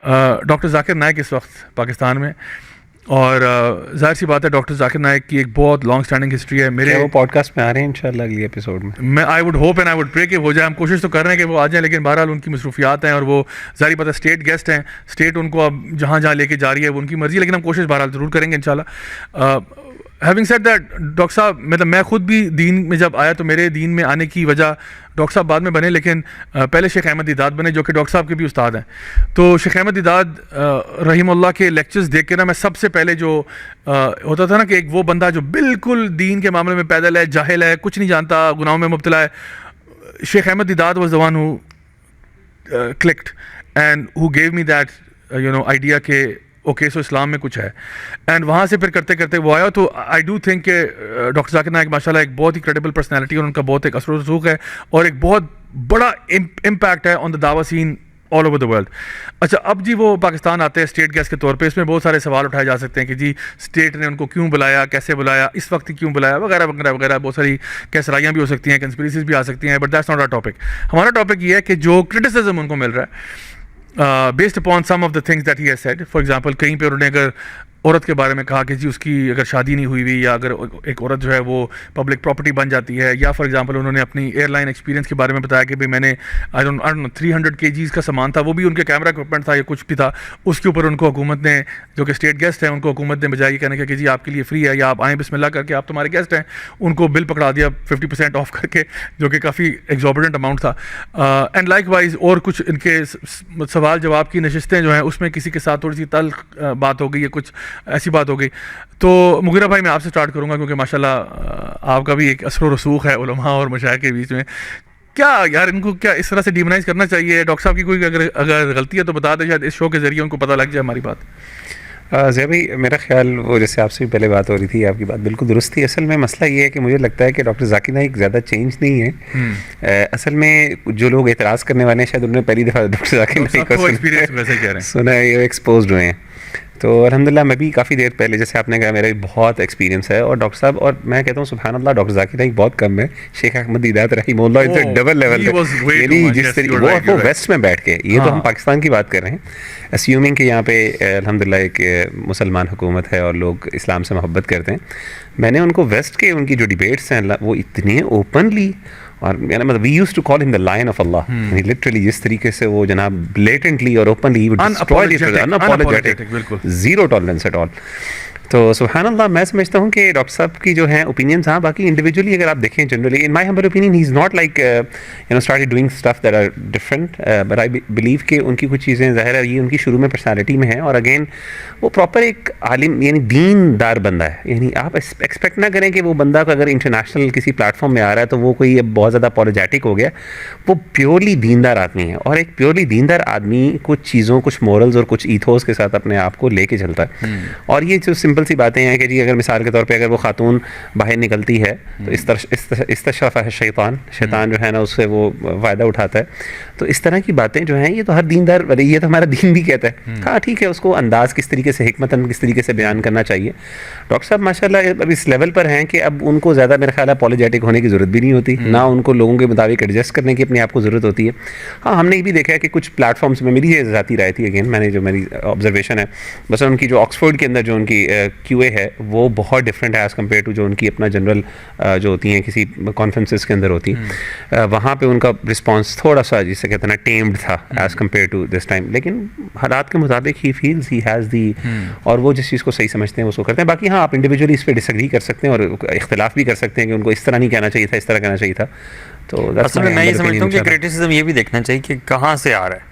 Doctor Zakir Naik اس وقت پاکستان میں، اور ظاہر سی بات ہے ڈاکٹر ذاکر نائک کی ایک بہت لانگ اسٹینڈنگ ہسٹری ہے. میرے وہ پوڈ کاسٹ میں آ رہے ہیں انشاءاللہ اگلی ایپیسوڈ میں. I would hope and I would پرے کہ ہو جائے. ہم کوشش تو کر رہے ہیں کہ وہ آ جائیں، لیکن بہرحال ان کی مصروفیات ہیں، اور وہ ظاہر بات ہے اسٹیٹ گیسٹ ہیں. اسٹیٹ ان کو اب جہاں جہاں لے کے جا رہی ہے وہ ان کی مرضی ہے، لیکن ہم کوشش بہرحال ضرور کریں گے انشاءاللہ. ہیونگ سیڈ دیٹ، ڈاکٹر صاحب مطلب میں خود بھی دین میں جب آیا تو میرے دین میں آنے کی وجہ ڈاکٹر صاحب بعد میں بنے، لیکن پہلے شیخ احمد دیداد بنے جو کہ ڈاکٹر صاحب کے بھی استاد ہیں. تو شیخ احمد دیداد رحیم اللہ کے لیکچرز دیکھ کے نا میں سب سے پہلے جو ہوتا تھا نا کہ ایک وہ بندہ جو بالکل دین کے معاملے میں پیدل ہے، جاہل ہے، کچھ نہیں جانتا، گناہوں میں مبتلا ہے، Sheikh Ahmed Deedat was the one who clicked and who gave me that idea کہ اوکے سو اسلام میں کچھ ہے. اینڈ وہاں سے پھر کرتے کرتے وہ آیا. تو آئی ڈو تھنک کہ ڈاکٹر ذاکر نائک ماشاء اللہ ایک بہت ہی کریڈیبل پرسنالٹی ہے، اور ان کا بہت ایک اثر و رسوخ ہے اور ایک بہت بڑا امپیکٹ ہے آن دا دعویٰ سین آل اوور دا ورلڈ. اچھا اب جی وہ پاکستان آتے ہیں اسٹیٹ گیسٹ کے طور پہ. اس میں بہت سارے سوال اٹھائے جا سکتے ہیں کہ جی اسٹیٹ نے ان کو کیوں بلایا، کیسے بلایا، اس وقت کیوں بلایا، وغیرہ وغیرہ وغیرہ. بہت ساری کیسرائیاں بھی ہو سکتی ہیں، کنسپریسیز بھی آ سکتی ہیں، but that's not our topic. ہمارا ٹاپک یہ ہے کہ جو کرٹیسزم ان کو مل رہا ہے based upon some of the things that he has said. For example کہیں پہ انہوں نے اگر عورت کے بارے میں کہا کہ جی اس کی اگر شادی نہیں ہوئی ہوئی، یا اگر ایک عورت جو ہے وہ پبلک پراپرٹی بن جاتی ہے، یا فار ایگزامپل انہوں نے اپنی ایئر لائن ایکسپیرینس کے بارے میں بتایا کہ بھائی میں نے 300 kgs کا سامان تھا، وہ بھی ان کے کیمرہ اکوپمنٹ تھا یا کچھ بھی تھا، اس کے اوپر ان کو حکومت نے، جو کہ اسٹیٹ گیسٹ ہیں، ان کو حکومت نے بجائے یہ کہنے کا کہ جی آپ کے لیے فری ہے یا آپ آئیں بسم اللہ کر کے، آپ تمہارے گیسٹ ہیں، ان کو بل پکڑا دیا 50% آف کر کے، جو کہ کافی ایگزوربیٹنٹ اماؤنٹ تھا. اینڈ لائک وائز اور کچھ ان کے سوال جواب کی نشستیں جو ہیں اس میں کسی کے ساتھ تھوڑی سی تلخ بات ہو گئی یا کچھ ایسی بات ہو گئی. تو مغیرہ بھائی میں آپ سے اسٹارٹ کروں گا کیونکہ ماشاءاللہ آپ کا بھی ایک اثر و رسوخ ہے علماء اور مشائخ کے بیچ میں. کیا یار ان کو کیا اس طرح سے ڈیمونائز کرنا چاہیے؟ ڈاکٹر صاحب کی کوئی اگر غلطی ہے تو بتا دیں، شاید اس شو کے ذریعے ان کو پتہ لگ جائے ہماری بات. ضیاء بھائی میرا خیال وہ جیسے آپ سے بھی پہلے بات ہو رہی تھی، آپ کی بات بالکل درست تھی. اصل میں مسئلہ یہ ہے کہ مجھے لگتا ہے کہ ڈاکٹر ذاکر نائک زیادہ چینج نہیں ہے. اصل میں جو لوگ اعتراض کرنے والے ہیں شاید انہوں نے پہلی دفعہ ڈاکٹر ذاکر نائک کو سنا ہے، ایکسپوزڈ ہوئے ہیں. تو الحمدللہ میں بھی کافی دیر پہلے جیسے آپ نے کہا میرا بہت ایکسپیرینس ہے. اور ڈاکٹر صاحب، اور میں کہتا ہوں سبحان اللہ ڈاکٹر ذاکر نائک بہت کم ہے. شیخ احمد دیداد رحمہ اللہ ان سے ڈبل لیول پہ، یعنی جس طریقے وہ ویسٹ میں بیٹھ کے، یہ تو ہم پاکستان کی بات کر رہے ہیں، اسیومنگ کہ یہاں پہ الحمدللہ ایک مسلمان حکومت ہے اور لوگ اسلام سے محبت کرتے ہیں. میں نے ان کو ویسٹ کے ان کی جو ڈیبیٹس ہیں وہ اتنے اوپنلی، اور مطلب وی یوز ٹو کال ہم دا لائن آف اللہ، یعنی لٹرلی جس طریقے سے وہ جناب بلیٹنٹلی اور openly unapologetic, zero tolerance at all. تو سبحان اللہ میں سمجھتا ہوں کہ ڈاکٹر صاحب کی جو ہیں اوپینینس، ہاں باقی انڈیویجولی اگر آپ دیکھیں generally in my humble opinion he is not like started doing stuff that are different, but I believe کہ ان کی کچھ چیزیں ظاہر ہے یہ ان کی شروع میں پرسنالٹی میں ہیں. اور اگین وہ پراپر ایک عالم یعنی دین دار بندہ ہے. یعنی آپ ایکسپیکٹ نہ کریں کہ وہ بندہ کو اگر انٹرنیشنل کسی پلیٹ فارم میں آ رہا ہے تو وہ کوئی بہت زیادہ اپولوجیٹک ہو گیا. وہ پیورلی دیندار آدمی ہے، اور ایک پیورلی دیندار آدمی کچھ چیزوں، کچھ مورلز اور کچھ ایتھوس کے ساتھ اپنے آپ کو لے کے چلتا ہے. اور یہ جو سمپل سی باتیں ہیں کہ جی اگر مثال کے طور پہ اگر وہ خاتون باہر نکلتی ہے تو استشرف ہے شیطان جو ہے نا اس سے وہ فائدہ اٹھاتا ہے. تو اس طرح کی باتیں جو ہیں یہ تو ہر دیندار، یہ تو ہمارا دین بھی کہتا ہے. ہاں ٹھیک ہے، اس کو انداز کس طریقے سے، حکمتاً کس طریقے سے بیان کرنا چاہیے. ڈاکٹر صاحب ماشاء اللہ اب اس لیول پر ہیں کہ اب ان کو زیادہ میرا خیال ہے اپولوجیٹک ہونے کی ضرورت بھی نہیں ہوتی، نہ ان کو لوگوں کے مطابق ایڈجسٹ کرنے کی اپنے آپ کو ضرورت ہوتی ہے. ہاں ہم نے یہ بھی دیکھا ہے کہ کچھ پلیٹ فارمس میں، میری یہ ذاتی رائے تھی، اگین میں نے جو میری آبزرویشن ہے، بس ان کی جو آکسفورڈ کے اندر جو ان کی کیو اے ہے وہ بہت ڈفرینٹ ہے ایز کمپیئر ٹو جو ان کی اپنا جنرل جو ہوتی ہیں کسی کانفرنسز کے اندر ہوتی ہیں. وہاں پہ ان کا رسپانس تھوڑا سا جسے کہتے ہیں نا ٹیمڈ تھا as compare to this time, لیکن حالات کے مطابق he feels he has the, اور وہ جس چیز کو صحیح سمجھتے ہیں اس کو کرتے ہیں. باقی ہاں آپ انڈیویجولی اس پہ ڈس ایگری کر سکتے ہیں اور اختلاف بھی کر سکتے ہیں کہ ان کو اس طرح نہیں کہنا چاہیے تھا، اس طرح کہنا چاہیے تھا. تو اصل میں یہ سمجھتا ہوں کہ کرٹیسزم یہ بھی دیکھنا چاہیے کہ کہاں سے آ رہا ہے.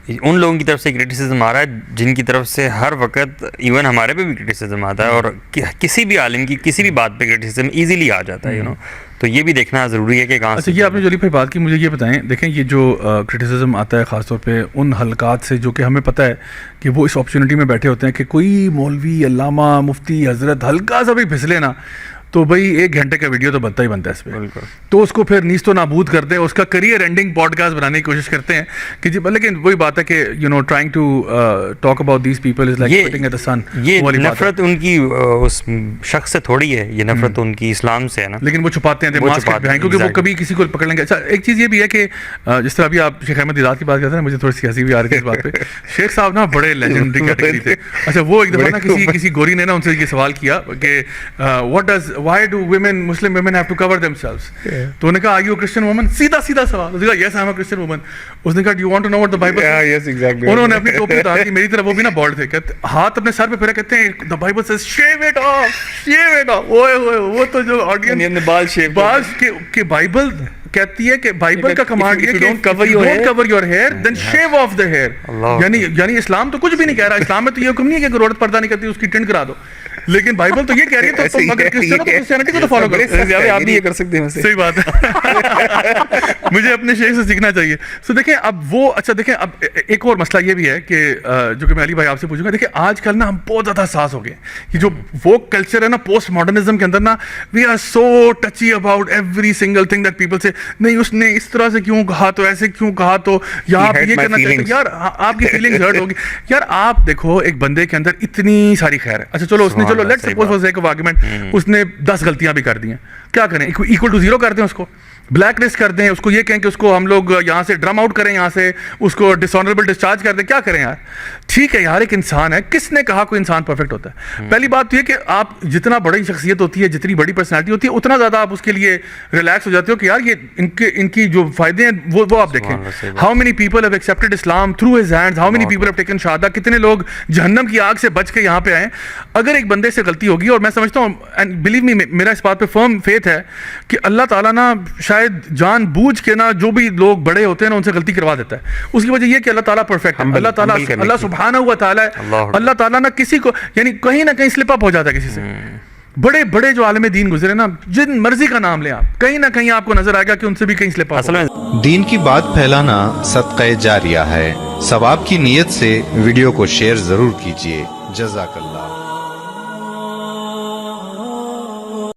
ان لوگوں کی طرف سے کرٹیسزم آ رہا ہے جن کی طرف سے ہر وقت ایون ہمارے پہ بھی کرٹیسزم آتا ہے، اور کسی بھی عالم کی کسی بھی بات پہ کرٹیسزم ایزیلی آ جاتا ہے. تو یہ بھی دیکھنا ضروری ہے کہ کہاں سے. یہ آپ نے جولی بھائی بات کی، مجھے یہ بتائیں، دیکھیں یہ جو کرٹیسزم آتا ہے خاص طور پہ ان حلقات سے جو کہ ہمیں پتہ ہے کہ وہ اس اپرچونیٹی میں بیٹھے ہوتے ہیں کہ کوئی مولوی، علامہ، مفتی، حضرت ہلکا سا بھی پھسلے نا تو بھائی 1 گھنٹے کا ویڈیو تو بنتا ہی بنتا ہے اس پہ. تو اس کو پھر نیست و نابود کرتے ہیں, اس کا کریئر اینڈنگ پوڈ کاسٹ بنانے کی کوشش کرتے ہیں کہ جی, لیکن وہی بات ہے کہ trying to talk about these people is like putting at the sun. یہ نفرت ان کی اس شخص سے تھوڑی ہے, یہ نفرت ان کی اسلام سے ہے نا, لیکن وہ چھپاتے ہیں کیونکہ وہ کبھی کسی کو پکڑ لیں گے. اچھا ایک چیز یہ بھی ہے کہ جس طرح ابھی آپ شیخ احمد دیدات کی بات کرتے ہیں, مجھے تھوڑی سی ہنسی بھی آ رہی تھی اس بات پہ. شیخ صاحب نا بڑے لیجنڈری کیٹیگری تھے. اچھا وہ ایک دفعہ نا کسی گوری نے نا ان سے یہ سوال کیا کہ why do women Muslim women have to cover themselves. تو انہوں نے کہا آر یو کرسچن وومن, سیدھا سوال. اس نے کہا yes I am a Christian woman. اس نے کہا do you want to know what the Bible. انہوں نے اپنی ٹوپی اتار دی, میری طرف وہ بھی نا بالڈ تھے, کہتے ہاتھ اپنے سر پہ پھیرا, کہتے ہیں the Bible says shave it off. اوئے ہوئے وہ تو جو آڈینس نے بال کہ بائبل کہتی ہے کہ بائبل کا کمانڈ یہ کہ don't cover your hair then shave off the hair. یعنی اسلام تو کچھ بھی نہیں کہہ رہا. اسلام میں تو یہ حکم نہیں ہے کہ عورت پردہ نہیں کرتی اس کی ٹنڈ کرا دو, لیکن بائبل تو یہ کہہ رہی ہے تو اگر کرسچن ہو تو کرسچینٹی کو تو فالو کرو. آپ بھی یہ کر سکتے ہیں. صحیح بات ہے, مجھے اپنے شیخ سے سیکھنا چاہیے. سو دیکھیں اب وہ, اچھا دیکھیں اب ایک اور مسئلہ یہ بھی ہے کہ جو کہ میں علی بھائی آپ سے پوچھوں گا. دیکھیں آج کل نا ہم بہت زیادہ حساس ہو گئے. یہ جو ووک کلچر ہے نا پوسٹ ماڈرنزم کے اندر نا, we are so touchy about every single thing that people سے. نہیں اس نے اس طرح سے کیوں کہا, تو ایسے کیوں کہا, تو یا آپ یہ کرنا چاہتے ہیں. یار آپ کی فیلنگز ہرٹ ہوگی. یار آپ دیکھو ایک بندے کے اندر اتنی ساری خیر ہے. اچھا چلو اس نے, چلو let's suppose for sake of argument اس نے 10 غلطیاں بھی کر دی ہیں, کیا کریں, ایکول ٹو 0 کر دیں اس کو, بلیک لسٹ کر دیں اس کو, یہ کہیں کہ اس کو ہم لوگ یہاں سے ڈرم آؤٹ کریں, یہاں سے اس کو ڈس آنریبل ڈسچارج کر دیں, کیا کریں یار. ٹھیک ہے یار ایک انسان ہے, کس نے کہا کوئی انسان پرفیکٹ ہوتا ہے. پہلی بات تو یہ کہ آپ جتنا بڑی شخصیت ہوتی ہے, جتنی بڑی پرسنالٹی ہوتی ہے, اتنا زیادہ آپ اس کے لیے ریلیکس ہو جاتے ہو کہ یار یہ ان کی جو فائدے ہیں وہ آپ دیکھیں. How many people have accepted Islam through his hands, how many people have taken شہادہ, کتنے لوگ جہنم کی آگ سے بچ کے یہاں پہ آئے. اگر ایک بندے سے غلطی ہوگی, اور میں سمجھتا ہوں اینڈ بلیو می میرا اس بات پہ فرم فیتھ ہے کہ اللہ تعالیٰ نا شاید جان بوجھ کے نا جو بھی لوگ بڑے ہوتے ہیں نا ان سے غلطی کروا دیتا ہے. اس کی وجہ یہ کہ اللہ تعالیٰ پرفیکٹ ہے, اللہ سبحانہ و تعالیٰ اللہ تعالیٰ نا کسی کو یعنی کہیں نہ کہیں سلپ اپ ہو جاتا ہے کسی سے. بڑے بڑے جو عالم دین گزرے نا, جن مرضی کا نام لیں آپ, کہیں نہ کہیں آپ کو نظر آئے گا کہ ان سے بھی کہیں سلپ اپ. دین کی بات پھیلانا صدقہ جاریہ ہے. ثواب کی نیت سے ویڈیو کو شیئر ضرور کیجیے. جزاک اللہ.